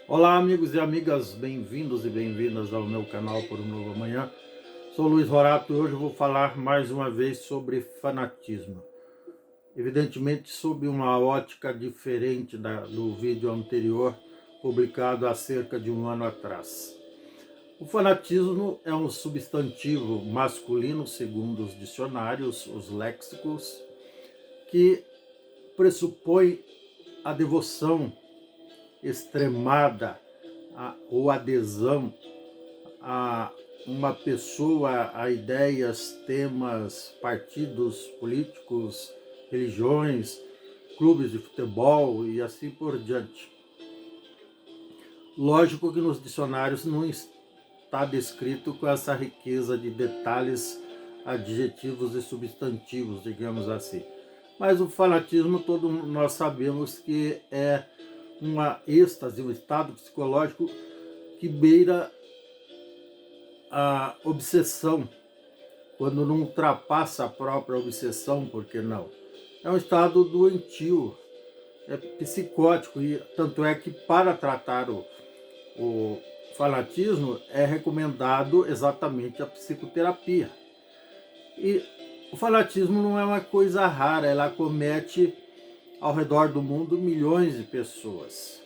Olá, amigos e amigas, bem-vindos e bem-vindas ao meu canal Por um Novo Amanhã. Sou Luiz Rorato e hoje eu vou falar mais uma vez sobre fanatismo. Evidentemente, sob uma ótica diferente do vídeo anterior, publicado há cerca de um ano atrás. O fanatismo é um substantivo masculino, segundo os dicionários, os léxicos, que pressupõe a devoção extremada ou adesão a uma pessoa, a ideias, temas, partidos políticos, religiões, clubes de futebol e assim por diante. Lógico que nos dicionários não está descrito com essa riqueza de detalhes, adjetivos e substantivos, digamos assim. Mas o fanatismo, todos nós sabemos que é uma êxtase, um estado psicológico que beira a obsessão, quando não ultrapassa a própria obsessão, por que não? É um estado doentio, é psicótico, e tanto é que para tratar o fanatismo é recomendado exatamente a psicoterapia. E o fanatismo não é uma coisa rara, ela acomete ao redor do mundo milhões de pessoas,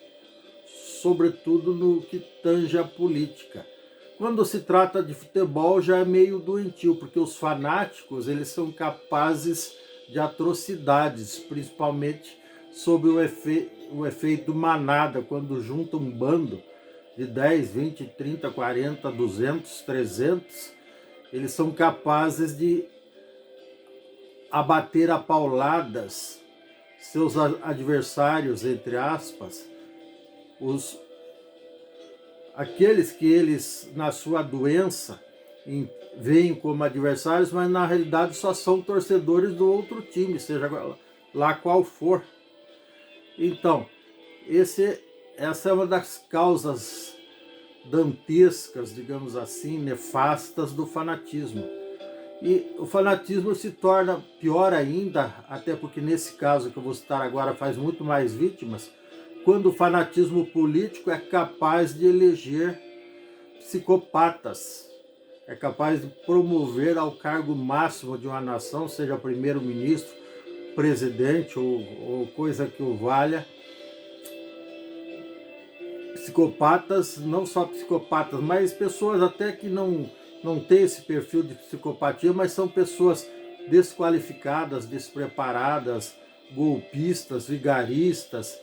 sobretudo no que tange a política. Quando se trata de futebol já é meio doentio, porque os fanáticos eles são capazes de atrocidades, principalmente sob o efeito manada, quando junta um bando de 10, 20, 30, 40, 200, 300, eles são capazes de abater a pauladas seus adversários, entre aspas, aqueles que eles, na sua doença, veem como adversários, mas na realidade só são torcedores do outro time, seja lá qual for. Então, essa é uma das causas dantescas, digamos assim, nefastas do fanatismo. E o fanatismo se torna pior ainda, até porque nesse caso que eu vou citar agora faz muito mais vítimas, quando o fanatismo político é capaz de eleger psicopatas, é capaz de promover ao cargo máximo de uma nação, seja primeiro-ministro, presidente ou coisa que o valha, psicopatas, não só psicopatas, mas pessoas até que não têm esse perfil de psicopatia, mas são pessoas desqualificadas, despreparadas, golpistas, vigaristas,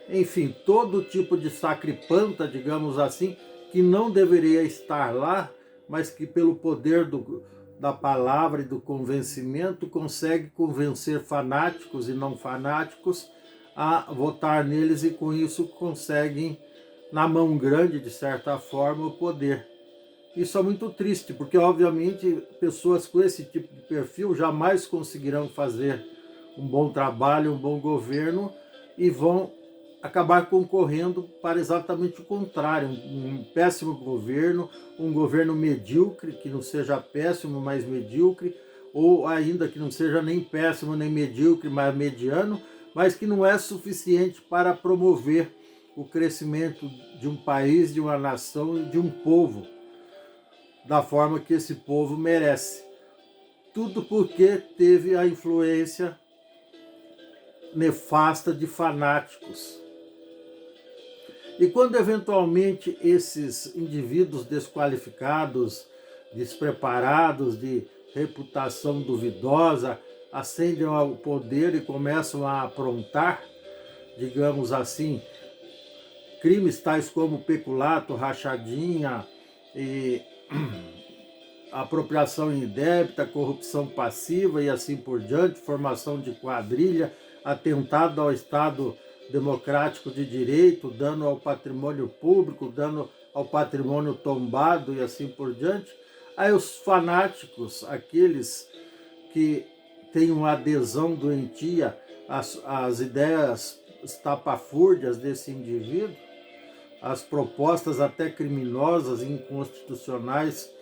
enfim, todo tipo de sacripanta, digamos assim, que não deveria estar lá, mas que pelo poder da palavra e do convencimento consegue convencer fanáticos e não fanáticos a votar neles e com isso conseguem, na mão grande, de certa forma, o poder. Isso é muito triste, porque obviamente pessoas com esse tipo de perfil jamais conseguirão fazer um bom trabalho, um bom governo e vão acabar concorrendo para exatamente o contrário, um péssimo governo, um governo medíocre, que não seja péssimo, mas medíocre, ou ainda que não seja nem péssimo nem medíocre, mas mediano, mas que não é suficiente para promover o crescimento de um país, de uma nação e de um povo, da forma que esse povo merece. Tudo porque teve a influência nefasta de fanáticos. E quando eventualmente esses indivíduos desqualificados, despreparados, de reputação duvidosa, ascendem ao poder e começam a aprontar, digamos assim, crimes tais como peculato, rachadinha e apropriação indébita, corrupção passiva e assim por diante, formação de quadrilha, atentado ao Estado democrático de direito, dano ao patrimônio público, dano ao patrimônio tombado e assim por diante. Aí os fanáticos, aqueles que têm uma adesão doentia às ideias estapafúrdias desse indivíduo, as propostas até criminosas e inconstitucionais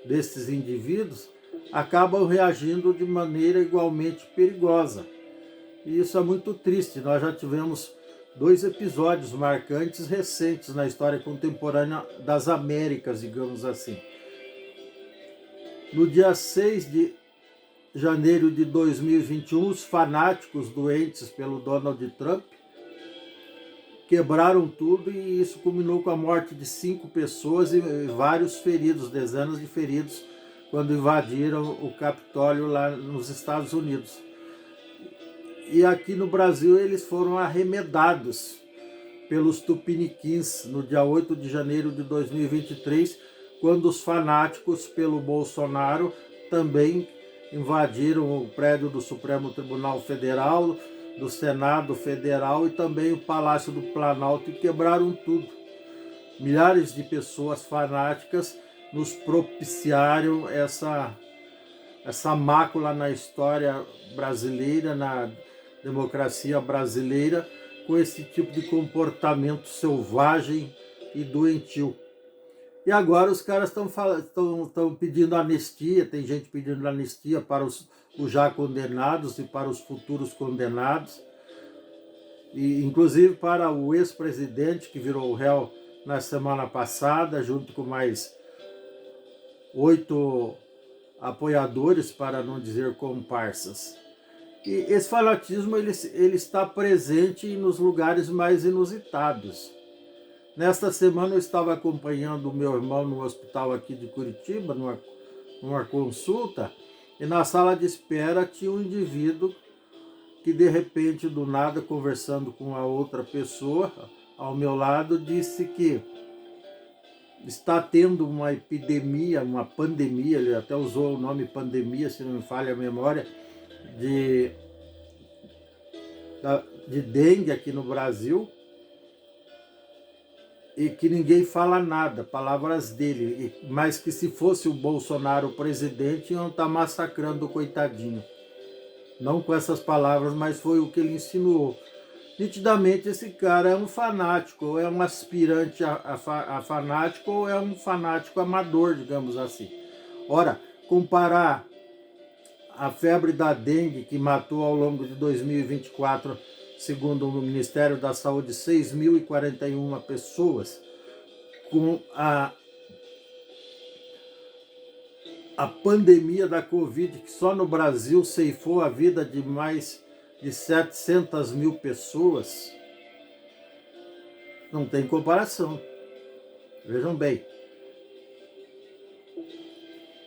desses indivíduos, acabam reagindo de maneira igualmente perigosa. E isso é muito triste. Nós já tivemos dois episódios marcantes recentes na história contemporânea das Américas, digamos assim. No dia 6 de janeiro de 2021, os fanáticos doentes pelo Donald Trump quebraram tudo e isso culminou com a morte de 5 pessoas e vários feridos, dezenas de feridos, quando invadiram o Capitólio lá nos Estados Unidos. E aqui no Brasil eles foram arremedados pelos tupiniquins no dia 8 de janeiro de 2023, quando os fanáticos pelo Bolsonaro também invadiram o prédio do Supremo Tribunal Federal, do Senado Federal e também o Palácio do Planalto e quebraram tudo. Milhares de pessoas fanáticas nos propiciaram essa mácula na história brasileira, na democracia brasileira, com esse tipo de comportamento selvagem e doentio. E agora os caras estão pedindo anistia, tem gente pedindo anistia para os já condenados e para os futuros condenados, e inclusive para o ex-presidente que virou réu na semana passada, junto com mais 8 apoiadores, para não dizer comparsas. E esse fanatismo ele está presente nos lugares mais inusitados. Nesta semana eu estava acompanhando o meu irmão no hospital aqui de Curitiba, numa consulta, e na sala de espera tinha um indivíduo que de repente, do nada, conversando com a outra pessoa ao meu lado, disse que está tendo uma epidemia, uma pandemia, ele até usou o nome pandemia, se não me falha a memória, de dengue aqui no Brasil, e que ninguém fala nada, palavras dele, mas que se fosse o Bolsonaro o presidente, iam estar massacrando o coitadinho. Não com essas palavras, mas foi o que ele insinuou. Nitidamente esse cara é um fanático, ou é um aspirante a fanático, ou é um fanático amador, digamos assim. Ora, comparar a febre da dengue, que matou ao longo de 2024, segundo o Ministério da Saúde, 6.041 pessoas, com a pandemia da Covid, que só no Brasil ceifou a vida de mais de 700 mil pessoas, não tem comparação. Vejam bem,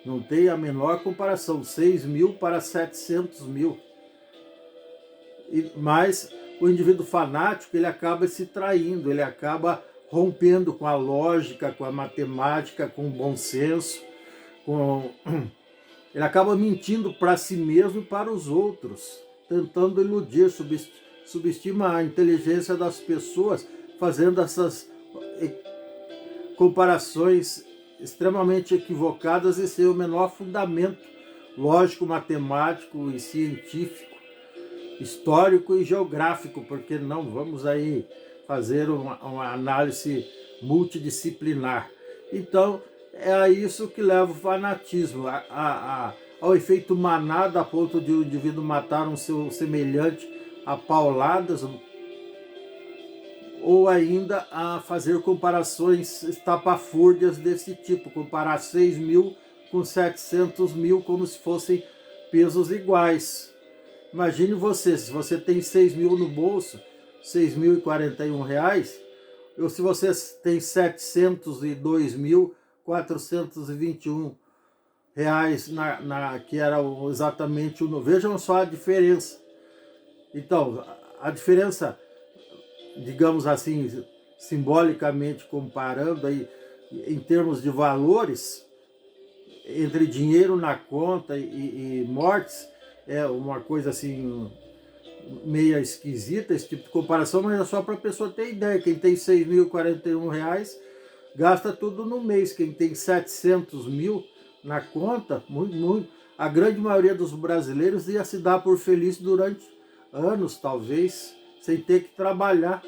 não tem a menor comparação, 6 mil para 700 mil. Mas o indivíduo fanático, ele acaba se traindo, ele acaba rompendo com a lógica, com a matemática, com o bom senso, ele acaba mentindo para si mesmo e para os outros, tentando iludir, subestima a inteligência das pessoas, fazendo essas comparações extremamente equivocadas e sem o menor fundamento lógico, matemático e científico, histórico e geográfico, porque não vamos aí fazer uma análise multidisciplinar. Então, é a isso que leva o fanatismo, ao efeito manada, a ponto de o indivíduo matar um seu semelhante a pauladas, ou ainda a fazer comparações estapafúrdias desse tipo, comparar 6 mil com 700 mil como se fossem pesos iguais. Imagine você, se você tem 6 mil no bolso, R$6.041, ou se você tem 702.421 reais, que era exatamente o... Vejam só a diferença. Então, a diferença, digamos assim, simbolicamente comparando aí, em termos de valores, entre dinheiro na conta e mortes, é uma coisa assim, meia esquisita esse tipo de comparação, mas é só para a pessoa ter ideia. Quem tem R$6.041 gasta tudo no mês. Quem tem 700 mil na conta, a grande maioria dos brasileiros ia se dar por feliz durante anos, talvez, sem ter que trabalhar,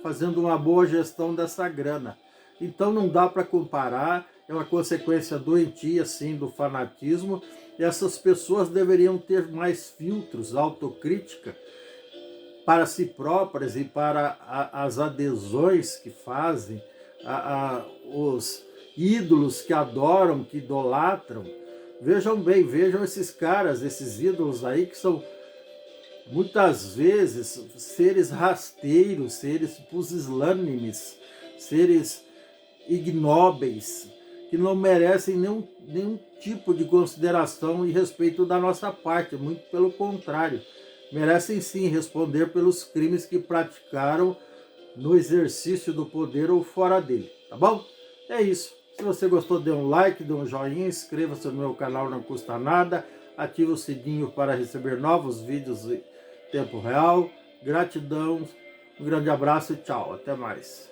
fazendo uma boa gestão dessa grana. Então não dá para comparar, é uma consequência doentia, sim, do fanatismo, e essas pessoas deveriam ter mais filtros, autocrítica, para si próprias e para as adesões que fazem, os ídolos que adoram, que idolatram. Vejam bem, vejam esses caras, esses ídolos aí que são muitas vezes seres rasteiros, seres pusilânimes, seres ignóbeis, que não merecem nenhum tipo de consideração e respeito da nossa parte, muito pelo contrário. Merecem sim responder pelos crimes que praticaram no exercício do poder ou fora dele, tá bom? É isso. Se você gostou, dê um like, dê um joinha, inscreva-se no meu canal, não custa nada. Ative o sininho para receber novos vídeos em tempo real. Gratidão, um grande abraço e tchau. Até mais.